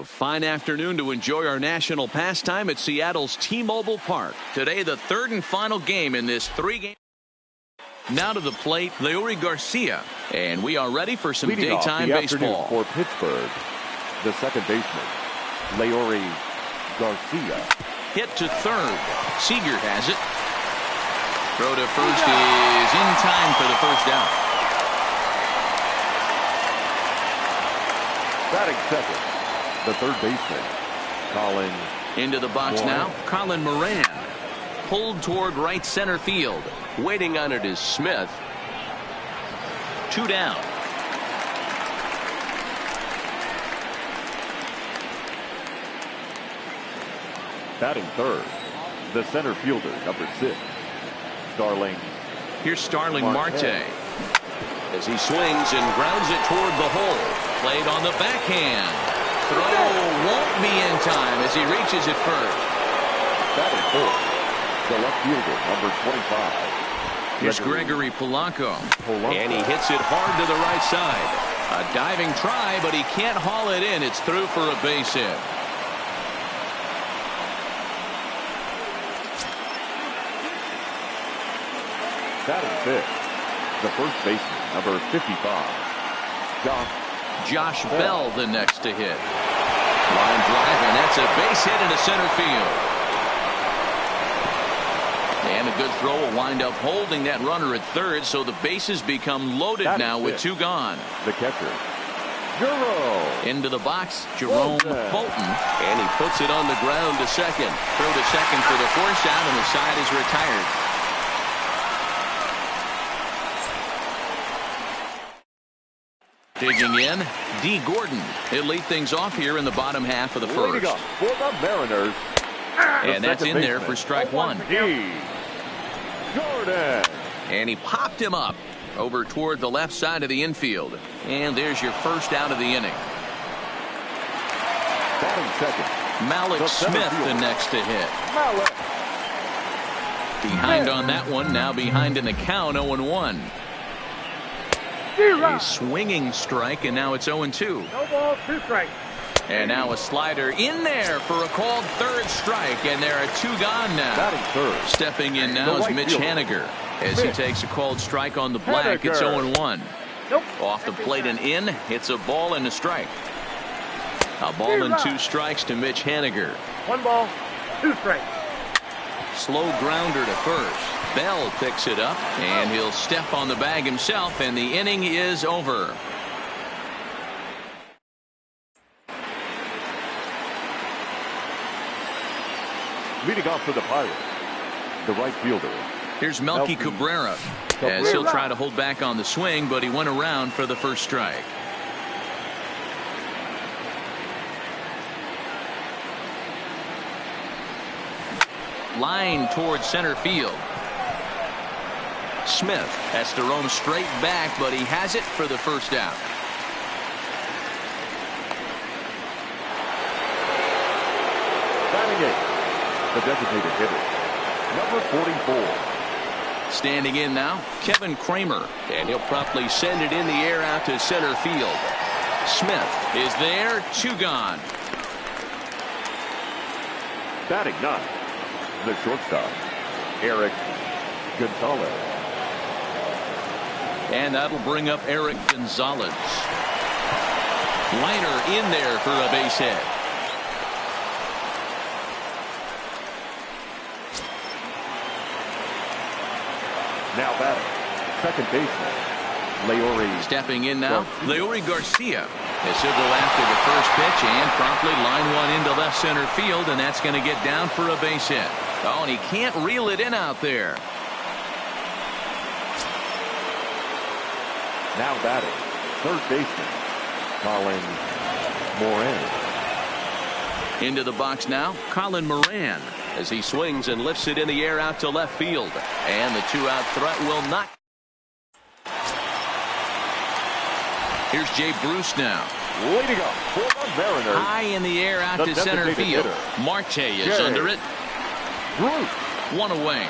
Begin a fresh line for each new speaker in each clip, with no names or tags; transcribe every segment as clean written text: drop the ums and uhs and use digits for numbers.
A fine afternoon to enjoy our national pastime at Seattle's T-Mobile Park. Today, the third and final game in this three-game. Now to the plate, Leury Garcia. And we are ready for some
Leading
daytime
off the
baseball.
For Pittsburgh, the second baseman, Leury Garcia.
Hit to third. Seager has it. Throw to first is in time for the first out.
Batting second, the third baseman, Colin.
Into the box
Moran.
now, Colin Moran. Pulled toward right center field. Waiting on it is Smith. 2 down.
Batting third, the center fielder, number 6, Starling.
Here's Starling Marte.
As he swings and grounds it toward the hole. Played on the backhand. Throw won't be in time as he reaches it first.
Batting fourth, the left fielder, number 25.
Here's Gregory Polanco.
And he hits it hard to the right side. A diving try, but he can't haul it in. It's through for a base hit.
Batting fifth, the first baseman, number 55,
Josh Bell the next to hit. Line drive, and that's a base hit into center field. And a good throw will wind up holding that runner at third, so the bases become loaded now with 2 gone.
The catcher, Jerome.
Into the box, Jerome Bolton.
And he puts it on the ground to second.
Throw to second for the force out, and the side is retired. Digging in, D. Gordon. He'll lead things off here in the bottom half of the first.
Leading up for the Mariners.
And that's in there for strike one.
D. Gordon.
And he popped him up over toward the left side of the infield. And there's your first out of the inning.
Batting second,
Malik Smith the next to hit.
Malik.
Behind on that one, now behind in the count, 0-1. A swinging strike, and now it's 0-2.
No ball, 2 strikes.
And now a slider in there for a called third strike, and there are 2 gone now.
Batting third,
Stepping in now is Mitch Haniger as he takes a called strike on the black. It's 0-1.
Nope.
Off the plate and in. It's a ball and a strike. A ball and 2 strikes to Mitch Haniger.
1 ball, 2 strikes.
Slow grounder to first. Bell picks it up, and he'll step on the bag himself, and the inning is over.
leading off for the Pirates, the right fielder.
Here's Melky Cabrera as he'll try to hold back on the swing, but he went around for the first strike. Line towards center field. Smith has to roam straight back, but he has it for the first out.
Batting eighth, the designated hitter, number 44.
Standing in now, Kevin Kramer, and he'll promptly send it in the air out to center field. Smith is there, 2 gone.
Batting ninth, the shortstop, Eric Gonzalez.
And that'll bring up Eric Gonzalez. Liner in there for a base hit.
Now batting, second baseman, Leury.
Stepping in now, Leury Garcia. As he'll go after the first pitch and promptly line one into left center field, and that's going to get down for a base hit. Oh, and he can't reel it in out there.
Now batting, third baseman, Colin Moran.
Into the box now, Colin Moran,
as he swings and lifts it in the air out to left field.
And the 2-out threat will not. Here's Jay Bruce now.
Leading up for the Mariners.
High in the air out to center field. Marte is under it.
Bruce.
1 away.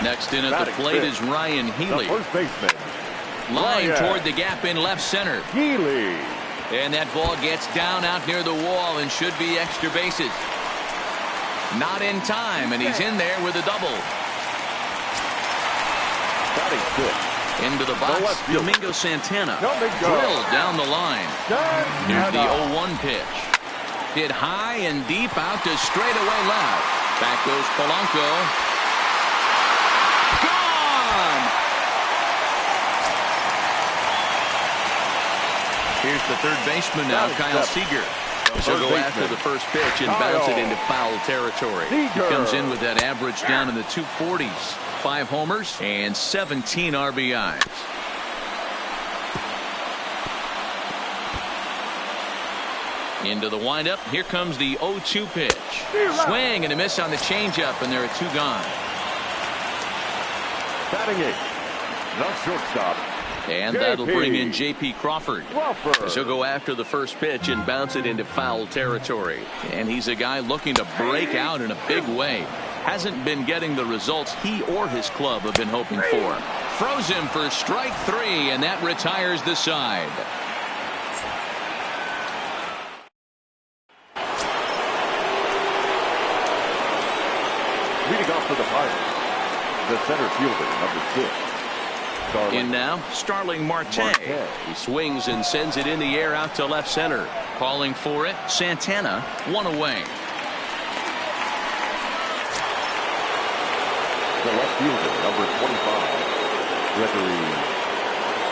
Next in at the plate is Ryan Healy.
The first baseman,
Line toward the gap in left center.
Healy.
And that ball gets down out near the wall and should be extra bases. Not in time, and he's in there with a double.
Batting good.
Into the box, Domingo Santana. Drilled down the line. Here's the 0-1 pitch. Hit high and deep out to straightaway left. Back goes Polanco. Gone! Here's the third baseman now, Kyle Seager. He'll go after the first pitch and bounce it into foul territory. He comes in with that average down in the 240s. 5 homers and 17 RBIs. Into the windup. Here comes the 0-2 pitch. Swing and a miss on the changeup, and there are 2 gone.
Batting 8th, the shortstop.
And that'll bring in J.P. Crawford. He'll go after the first pitch and bounce it into foul territory. And he's a guy looking to break out in a big way. Hasn't been getting the results he or his club have been hoping for. Throws him for strike 3, and that retires the side.
Leading off for the Pirates, the center fielder, number 6.
In now, Starling Marte. He swings and sends it in the air out to left center. Calling for it, Santana, 1 away.
The left fielder, number 25, Gregory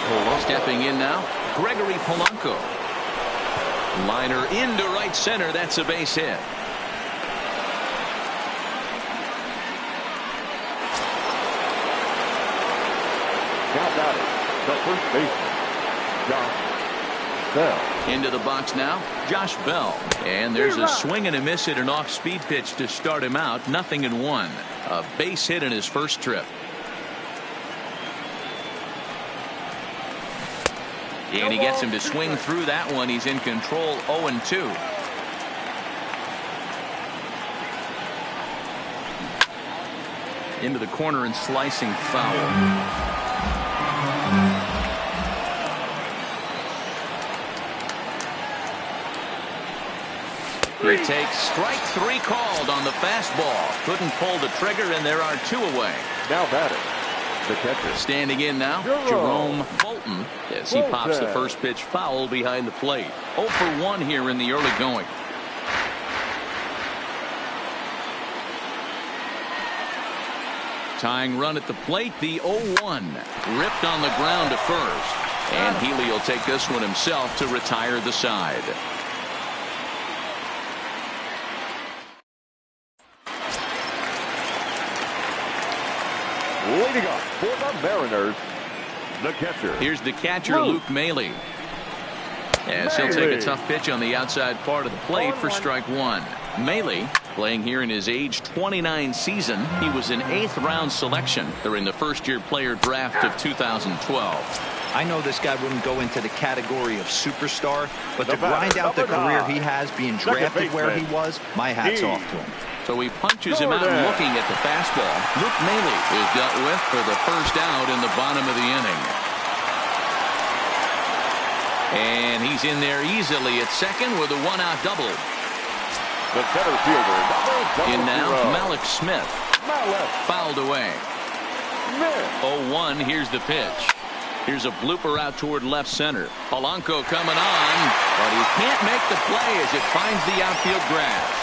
Polanco.
Stepping in now, Gregory Polanco. Liner into right center. That's a base hit.
Now batting, the first baseman, Josh Bell.
Into the box now, Josh Bell. And there's a swing and a miss at an off-speed pitch to start him out. 0-1. A base hit in his first trip. And he gets him to swing through that one. He's in control. 0-2. Into the corner and slicing foul. He takes strike 3 called on the fastball. Couldn't pull the trigger, and there are 2 away.
Now batting, the catcher.
Standing in now, Jerome Bolton, as he pops the first pitch foul behind the plate. 0 for 1 here in the early going. Tying run at the plate, the 0-1. Ripped on the ground to first. And Healy will take this one himself to retire the side.
Leading up for the Mariners, the catcher.
Here's the catcher, Luke Maile. As he'll take a tough pitch on the outside part of the plate for strike 1. Maile, playing here in his age 29 season, he was an 8th round selection during the first-year player draft of 2012.
I know this guy wouldn't go into the category of superstar, but to grind out the career he has, being drafted where he was, my hat's off to him.
So he punches him out looking at the fastball. Luke Maile is dealt with for the first out in the bottom of the inning. And he's in there easily at second with a 1-out double.
The center fielder,
in now, Malik Smith. Fouled away. 0-1, here's the pitch. Here's a blooper out toward left center. Polanco coming on, but he can't make the play as it finds the outfield grass.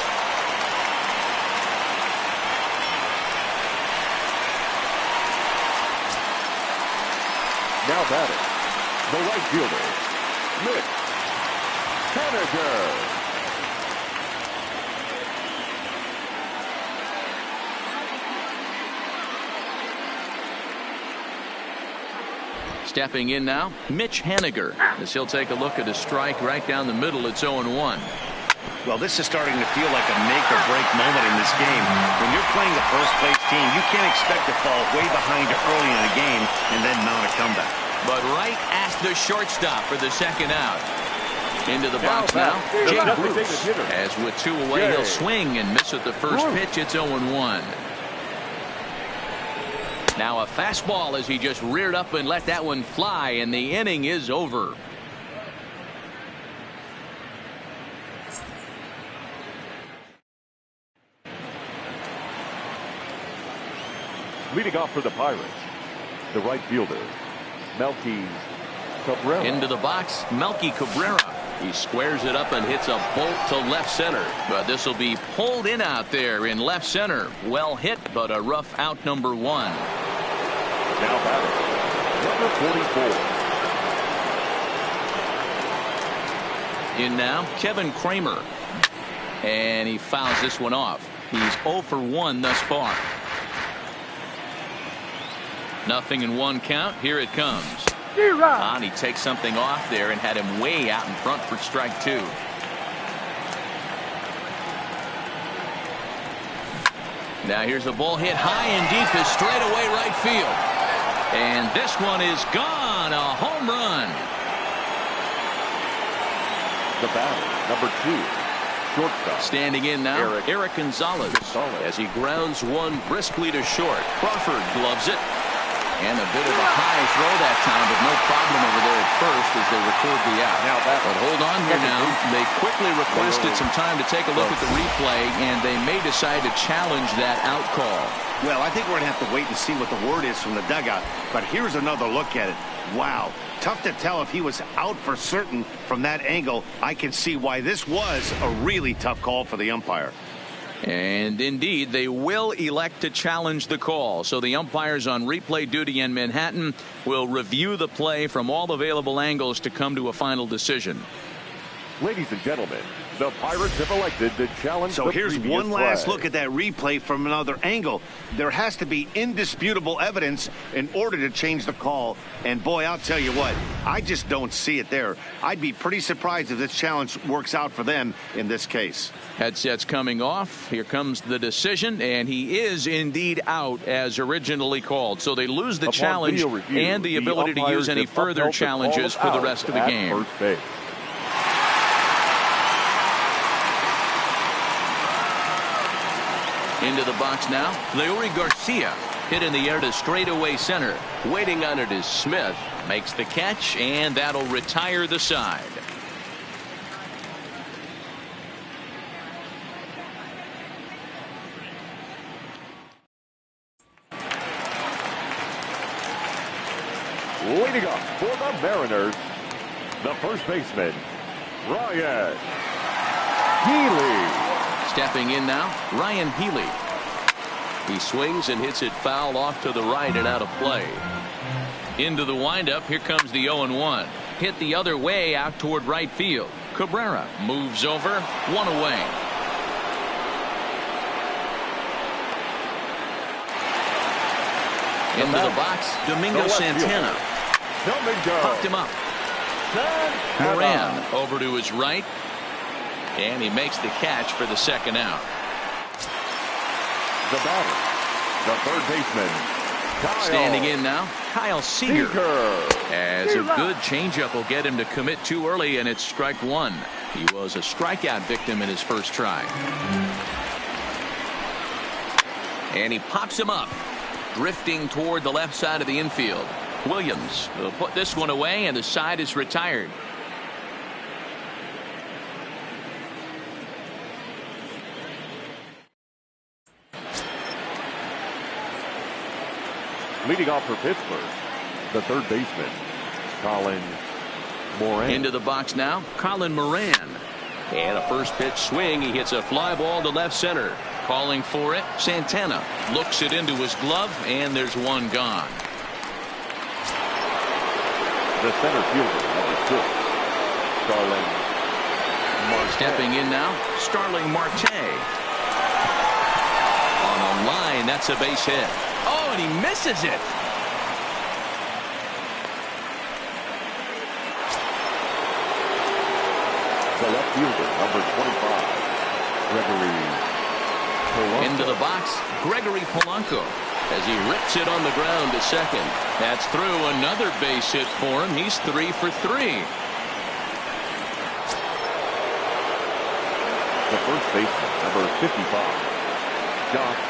Now batting, the right fielder, Mitch Haniger.
Stepping in now, Mitch Haniger, as he'll take a look at a strike right down the middle. It's 0-1.
Well, this is starting to feel like a make-or-break moment in this game. When you're playing the first-place team, you can't expect to fall way behind early in the game and then mount a comeback.
But right at the shortstop for the second out. Into the box now, Jake Bruce. As with 2 away, he'll swing and miss at the first pitch. It's 0-1. Now a fastball as he just reared up and let that one fly, and the inning is over.
Leading off for the Pirates, the right fielder, Melky Cabrera.
Into the box, Melky Cabrera. He squares it up and hits a bolt to left center. But this will be pulled in out there in left center. Well hit, but a rough out, number 1.
Now batting, number 44.
In now, Kevin Kramer. And he fouls this one off. He's 0 for 1 thus far. Nothing in 1 count. Here it comes. And he takes something off there and had him way out in front for strike 2. Now here's a ball hit high and deep to straightaway right field. And this one is gone. A home run.
The batter, number 2, shortstop.
Standing in now, Eric Gonzalez. As he grounds one briskly to short. Crawford gloves it. And a bit of a high throw that time, but no problem over there at first as they record the out. But hold on here now. They quickly requested some time to take a look at the replay, and they may decide to challenge that out call.
Well, I think we're going to have to wait and see what the word is from the dugout. But here's another look at it. Wow. Tough to tell if he was out for certain from that angle. I can see why this was a really tough call for the umpire.
And indeed, they will elect to challenge the call. So the umpires on replay duty in Manhattan will review the play from all available angles to come to a final decision.
Ladies and gentlemen, the Pirates have elected to challenge.
So
the
here's one last
play.
look at that replay from another angle. There has to be indisputable evidence in order to change the call. And boy, I'll tell you what, I just don't see it there. I'd be pretty surprised if this challenge works out for them in this case.
Headsets coming off. Here comes the decision, and he is indeed out as originally called. So they lose the challenge
review,
and the ability to use any further challenges for the rest of the game. Into the box now, Leury Garcia. Hit in the air to straightaway center. Waiting on it is Smith. Makes the catch, and that'll retire the side.
Leading up for the Mariners, the first baseman, Ryan Healy.
Stepping in now, Ryan Healy. He swings and hits it foul off to the right and out of play. Into the windup, here comes the 0-1. Hit the other way out toward right field. Cabrera moves over, 1 away. Into the box, Domingo Santana. Popped him up. Moran over to his right. And he makes the catch for the second out.
The batter, the third baseman, Kyle.
Standing in now, Kyle Seager. As a good changeup will get him to commit too early, and it's strike 1. He was a strikeout victim in his first try. And he pops him up, drifting toward the left side of the infield. Williams will put this one away, and the side is retired.
Leading off for Pittsburgh, the third baseman, Colin Moran.
Into the box now, Colin Moran. And a first pitch swing. He hits a fly ball to left center. Calling for it, Santana looks it into his glove, and there's one gone.
The center fielder, number 6, Starling Marte.
Stepping in now, Starling Marte. On a line, that's a base hit. Oh, and he misses it.
The left fielder, number 25, Gregory Polanco.
Into the box, Gregory Polanco, as he rips it on the ground to second. That's through. Another base hit for him. He's 3 for 3.
The first baseman, number 55, Josh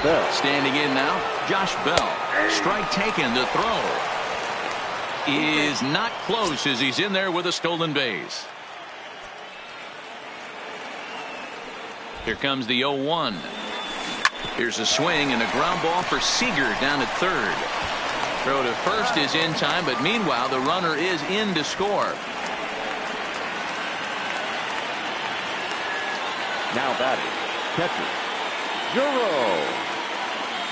Bell.
Standing in now, Josh Bell. Strike taken. The throw is not close as he's in there with a stolen base. Here comes the 0-1. Here's a swing and a ground ball for Seager down at third. Throw to first is in time, but meanwhile the runner is in to score.
Now batting, catcher, Jerome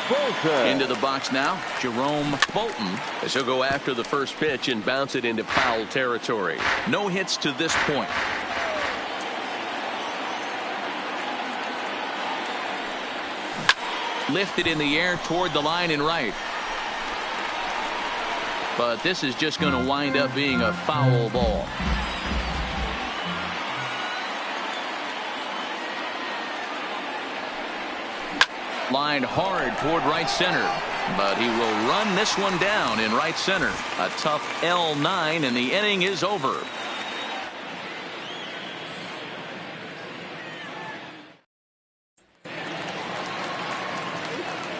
Bolton.
Into the box now, Jerome Bolton, as he'll go after the first pitch and bounce it into foul territory. No hits to this point. Lifted in the air toward the line and right. But this is just going to wind up being a foul ball. Lined hard toward right center, but he will run this one down in right center. A tough L9, and the inning is over.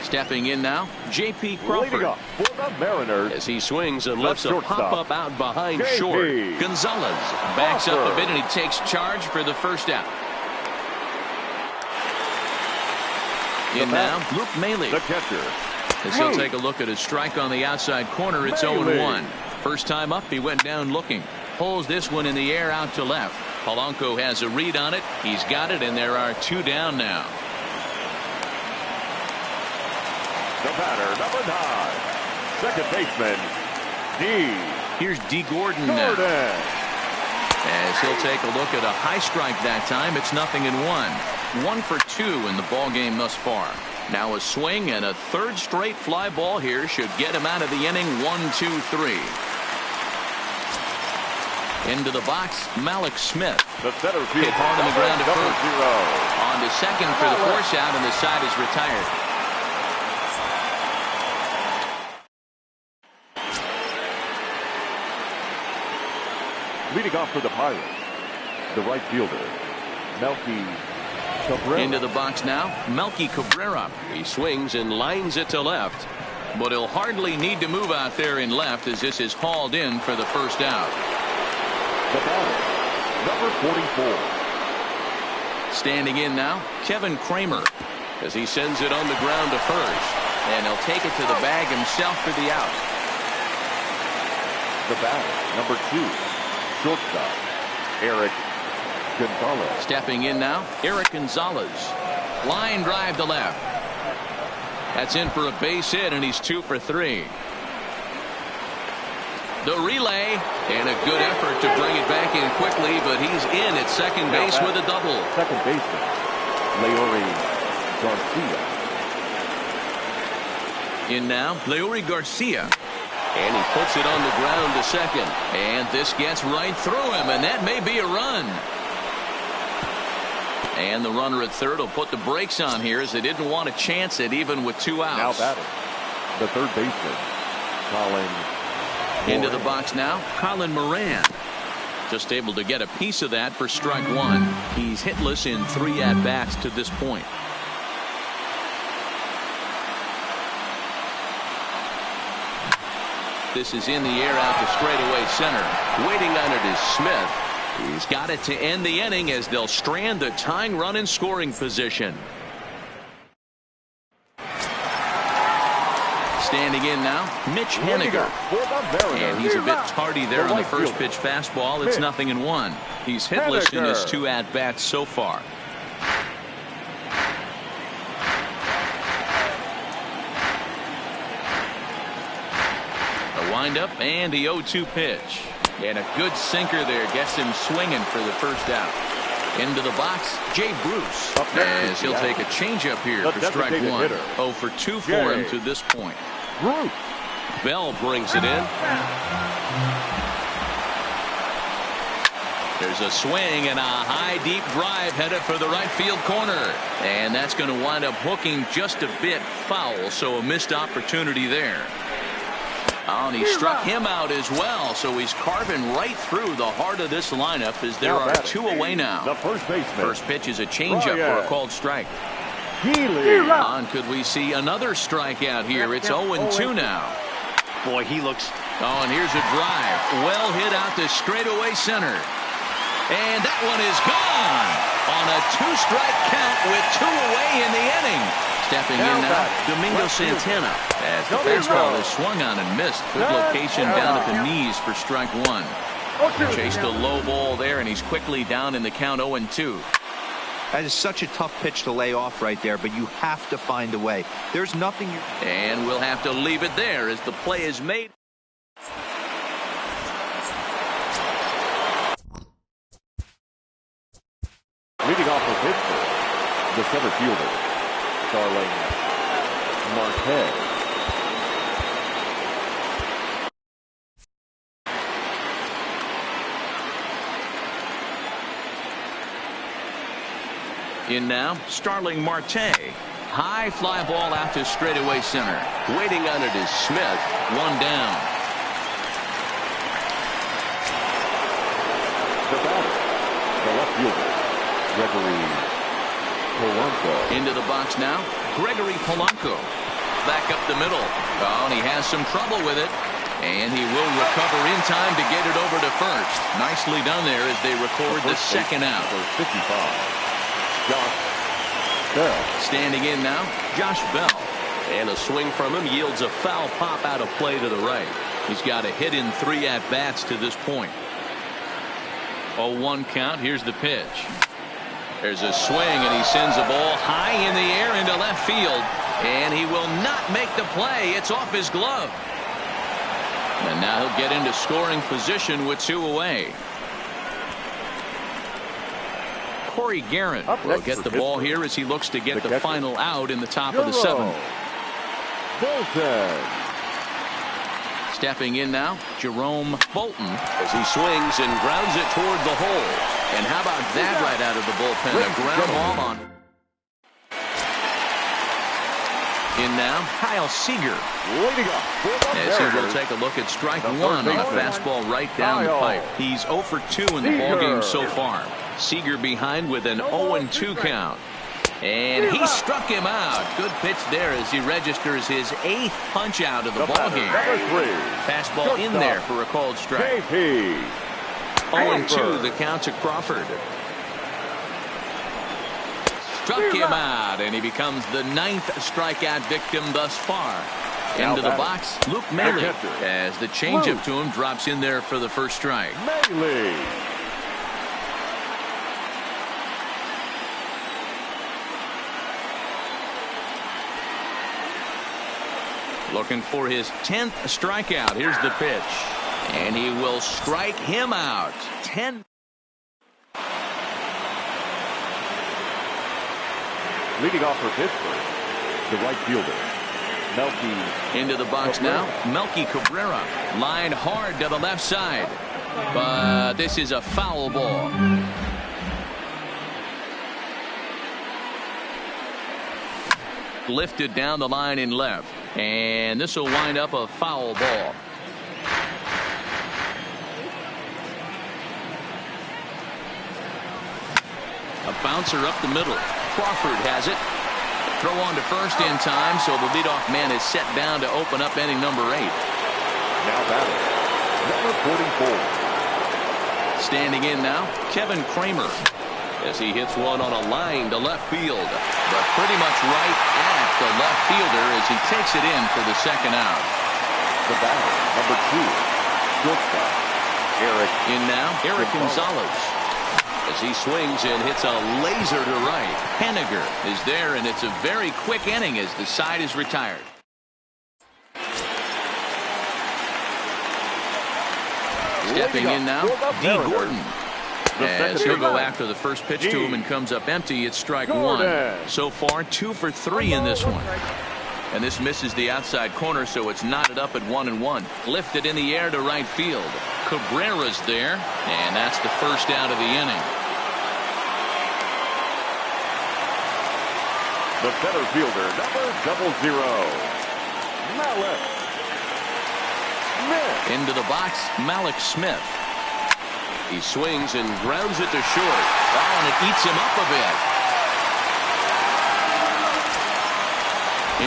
Stepping in now, J.P. Crawford.
Up for the Mariners.
As he swings and lifts a pop-up out behind
J.P.
short. Gonzalez backs up a bit, and he takes charge for the first out. In now, Luke Maile.
The catcher.
As he'll take a look at his strike on the outside corner, it's 0-1. First time up, he went down looking. Pulls this one in the air out to left. Polanco has a read on it. He's got it, and there are two down now.
The batter, number 9. Second baseman, D.
Here's D. Gordon now. As he'll take a look at a high strike that time, it's 0-1. 1 for 2 in the ball game thus far. Now a swing and a third straight fly ball here should get him out of the inning. 1-2-3. Into the box, Malik Smith.
The center field.
Hit hard on the ground to first.
0.
On to second for the force out, and the side is retired.
Leading off for the Pirates, the right fielder, Melky Cabrera.
Into the box now, Melky Cabrera.
He swings and lines it to left.
But he'll hardly need to move out there in left as this is hauled in for the first out.
The batter, number 44.
Standing in now, Kevin Kramer.
As he sends it on the ground to first.
And he'll take it to the bag himself for the out.
The batter, number 2. Shortstop, Eric Gonzalez.
Stepping in now, Eric Gonzalez. Line drive to left. That's in for a base hit, and he's 2 for 3. The relay, and a good effort to bring it back in quickly, but he's in at second base with a double.
Second baseman, Leori Garcia.
In now, Leori Garcia.
And he puts it on the ground to second.
And this gets right through him, and that may be a run. And the runner at third will put the brakes on here as they didn't want to chance it even with 2 outs.
Now batting, the third baseman, Colin.
Into the box now, Colin Moran. Just able to get a piece of that for strike 1. He's hitless in 3 at-bats to this point. This is in the air out to straightaway center.
Waiting on it is Smith.
He's got it to end the inning as they'll strand the tying run in scoring position. Standing in now, Mitch Haniger. And he's a bit tardy there on the first pitch fastball. It's 0-1. He's hitless in his 2 at-bats so far. A windup and the 0-2 pitch. And a good sinker there gets him swinging for the first out. Into the box, Jay Bruce. As he'll take a changeup here for strike 1. 0 for 2 for him to this point.
Bruce.
Bell brings it in.
There's a swing and a high deep drive headed for the right field corner. And that's going to wind up hooking just a bit foul, so a missed opportunity there. Oh, and he struck him out as well, so he's carving right through the heart of this lineup as there are 2 away now.
The first baseman.
First pitch is a changeup for a called strike.
Healy.
Could we see another strikeout here? It's 0-2 now.
Boy, he looks...
Oh, and here's a drive. Well hit out to straightaway center. And that one is gone on a 2-strike count with 2 away in the inning. Stepping in now, Domingo Santana. As the fastball is swung on and missed. Good location down at the knees for strike 1. Chased a low ball there, and he's quickly down in the count 0-2.
That is such a tough pitch to lay off right there, but you have to find a way. There's nothing you...
And we'll have to leave it there as the play is made.
Leading off for Pittsburgh, the center fielder, Starling Marte.
In now, Starling Marte. High fly ball out to straightaway center.
Waiting on it is Smith.
1 down.
The batter, the left fielder, Gregory Polanco.
Into the box now, Gregory Polanco. Back up the middle. Oh, and he has some trouble with it. And he will recover in time to get it over to first. Nicely done there as they record the second out.
For 55. Josh Bell.
Standing in now, Josh Bell.
And a swing from him yields a foul pop out of play to the right.
He's got a hit in 3 at-bats to this point. 0-1 count. Here's the pitch. There's a swing, and he sends a ball high in the air into left field. And he will not make the play. It's off his glove. And now he'll get into scoring position with 2 away. Corey Guerin will get the ball here as he looks to get the final out in the top of the 7th.
Bolton.
Stepping in now, Jerome Bolton.
As he swings and grounds it toward the hole.
And how about that right out of the bullpen? A ground ball on. In now, Kyle Seager. As he will take a look at strike 1 on a fastball right down the pipe. He's 0 for 2 in the ballgame so far. Seager behind with an 0-2 count. And he struck him out. Good pitch there as he registers his 8th punch out of the ballgame. Fastball in there for a called strike. 0-2 the count to Crawford. Struck him out, and he becomes the 9th strikeout victim thus far. Into the box, Luke Maile, as the changeup to him drops in there for the first strike.
Maile.
Looking for his 10th strikeout. Here's the pitch. And he will strike him out. 10.
Leading off for Pittsburgh, the right fielder, Melky.
Into the box now, Melky Cabrera. Lined hard to the left side. But this is a foul ball. Lifted down the line in left. And this will wind up a foul ball. A bouncer up the middle. Crawford has it. Throw on to first in time, so the leadoff man is set down to open up inning number 8.
Now batting, number 44.
Standing in now, Kevin Kramer. As he hits one on a line to left field. But pretty much right at the left fielder as he takes it in for the second out.
The batter, number 2, shortstop, Eric.
In now, Eric Gonzalez. As he swings and hits a laser to right. Henniger is there, and it's a very quick inning as the side is retired. Stepping in now, D. Gordon. As he'll go after the first pitch to him and comes up empty, it's strike 1. So far, 2 for 3 in this one. And this misses the outside corner, so it's knotted up at 1-1. Lifted in the air to right field. Cabrera's there, and that's the first out of the inning.
The center fielder, number 00, Malik Smith.
Into the box, Malik Smith. He swings and grounds it to short. Oh, and it eats him up a bit.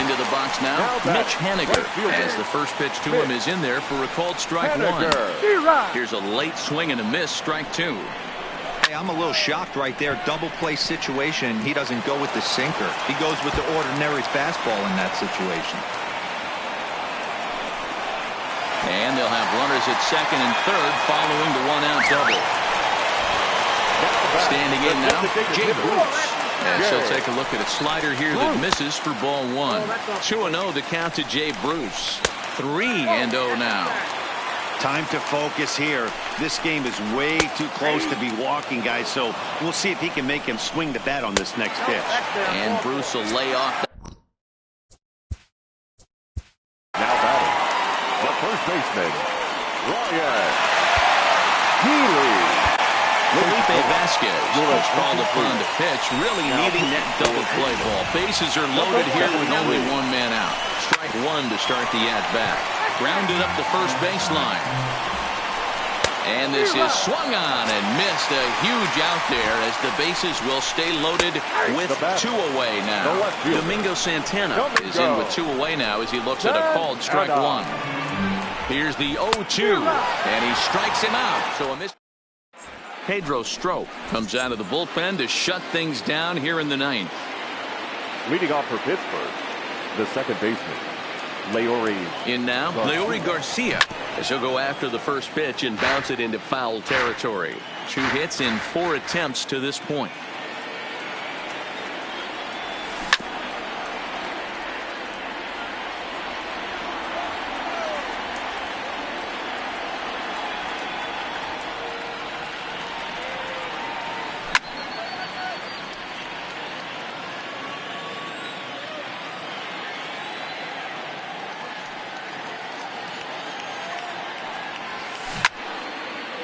Into the box now, Mitch Haniger, as the first pitch to him is in there for a called strike one. Here's a late swing and a miss, strike two.
Hey, I'm a little shocked right there. Double play situation. He doesn't go with the sinker. He goes with the ordinary fastball in that situation.
And they'll have runners at second and third following the one-out double. Standing in now, Jay Bruce. As he'll take a look at a slider here that misses for ball one. 2-0 the count to Jay Bruce. 3-0 now.
Time to focus here. This game is way too close to be walking, guys, so we'll see if he can make him swing the bat on this next pitch.
And Bruce will lay off.
Now batting, the first baseman, Ryan Healy.
Felipe Vasquez was called upon to pitch, really needing that double play ball. Bases are loaded here with only one man out. Strike one to start the at-bat. Grounded up the first baseline. And this is swung on and missed. A huge out there as the bases will stay loaded with two away now. Domingo Santana is in with two away now as he looks at a called strike one. Here's the 0-2, and he strikes him out. So a miss. Pedro Strop comes out of the bullpen to shut things down here in the ninth.
Leading off for Pittsburgh, the second baseman, Leury.
In now, Leury Garcia, as he'll go after the first pitch and bounce it into foul territory. 2 hits in 4 attempts to this point.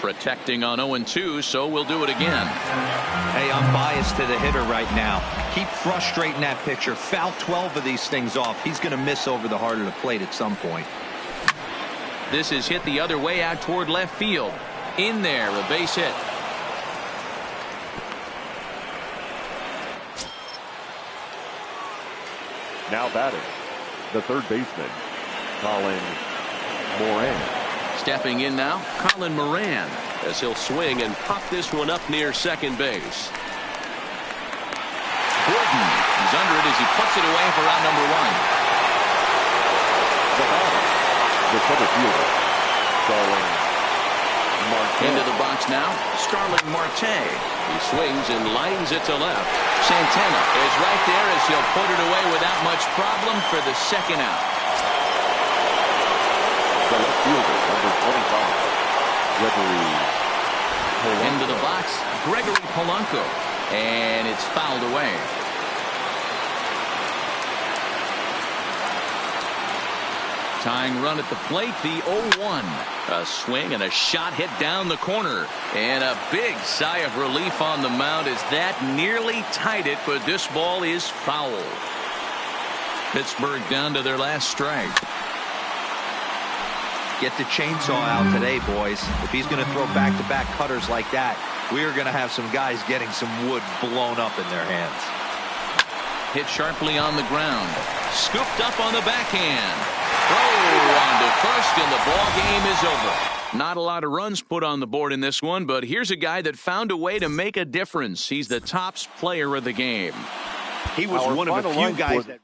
Protecting on 0-2, so we'll do it again.
Hey, I'm biased to the hitter right now. Keep frustrating that pitcher. Foul 12 of these things off. He's going to miss over the heart of the plate at some point.
This is hit the other way out toward left field. In there, a base hit.
Now batting, the third baseman, Colin Moran.
Stepping in now, Colin Moran, as he'll swing and pop this one up near second base. Gordon is under it as he puts it away for out number one.
The center fielder, Starling Marte.
Into the box now, Starling Marte. He swings and lines it to left. Santana is right there as he'll put it away without much problem for the second out.
The left fielder, number 25, Gregory Polanco.
Into the box, Gregory Polanco. And it's fouled away. Tying run at the plate, the 0-1. A swing and a shot hit down the corner. And a big sigh of relief on the mound as that nearly tied it, but this ball is foul. Pittsburgh down to their last strike.
Get the chainsaw out today, boys. If he's going to throw back-to-back cutters like that, we are going to have some guys getting some wood blown up in their hands.
Hit sharply on the ground. Scooped up on the backhand. Throw on to first, and the ball game is over. Not a lot of runs put on the board in this one, but here's a guy that found a way to make a difference. He's the tops player of the game.
He was one of a few guys that